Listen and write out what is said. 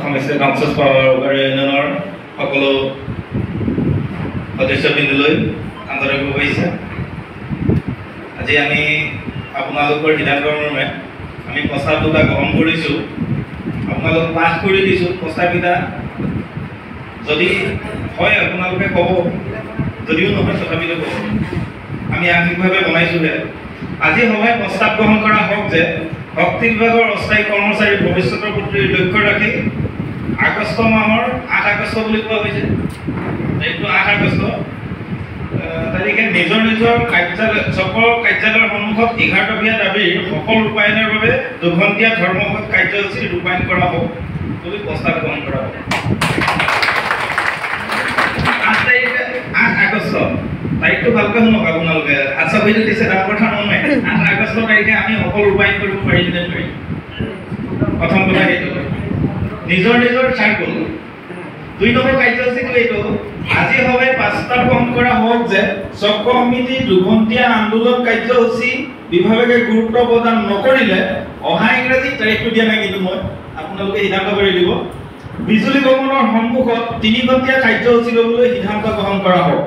সমস্যা কাউন্সিল ইউনিয়নৰ সকলো সদস্যবৃন্দলৈ আন্তৰিক শুভেচ্ছা। আজি আমি আপোনালোকৰ সিদ্ধান্তমৰ্মে আমি প্ৰস্তাৱ দুটা গ্ৰহণ কৰিছোঁ, আপোনালোক পাঠ কৰি দিছোঁ। প্ৰস্তাৱকেইটা যদি হয় আপোনালোকে ক'ব, যদিও নহয় তথাপিতো ক'ব। আমি আংশিকভাৱে বনাইছোঁহে। আজি সভাই প্ৰস্তাৱ গ্ৰহণ কৰা হওক যে শক্তি বিভাগৰ অস্থায়ী কৰ্মচাৰীৰ ভৱিষ্যতৰ প্ৰতি লক্ষ্য ৰাখি আগষ্ট মাহৰ 8 আগষ্ট বুলি কোৱা হৈছে, এইটো 8 আগষ্ট তাৰিখে নিজৰ নিজৰ চক্ৰৰ কাৰ্যালয়ৰ সন্মুখত 11 দফীয়া দাবীৰ সফল ৰূপায়ণৰ বাবে 2 ঘণ্টীয়া ধৰ্মঘট কাৰ্যসূচী ৰূপায়ণ কৰা হওক বুলি প্ৰস্তাৱ গ্ৰহণ কৰা হ'ব। 8 তাৰিখে 8 আগষ্ট তাৰিখটো ভালকৈ শুনক আপোনালোকে। আচ্ছা বুজি দিছে, তাৰ কথা নহয়। 8 আগষ্ট তাৰিখে আমি সফল ৰূপায়ণ কৰিব পাৰিম নে নোৱাৰিম? প্ৰথম কথা সেইটো নিজৰ নিজৰ চাৰ্কুল। 2 নম্বৰ কাৰ্যসূচীটো এইটো, আজি সভাই প্ৰস্তাৱ গ্ৰহণ কৰা হওক যে চক্ৰ সমিতিৰ 2 ঘণ্টীয়া আন্দোলন কাৰ্যসূচী বিভাগে গুৰুত্ব প্ৰদান নকৰিলে অহা ইংৰাজী তাৰিখটো দিয়া নাই, কিন্তু মই আপোনালোকে সিদ্ধান্ত কৰি দিব। বিজুলী ভৱনৰ সন্মুখত 3 ঘণ্টীয়া কাৰ্যসূচী ল'বলৈ সিদ্ধান্ত গ্ৰহণ কৰা হওক।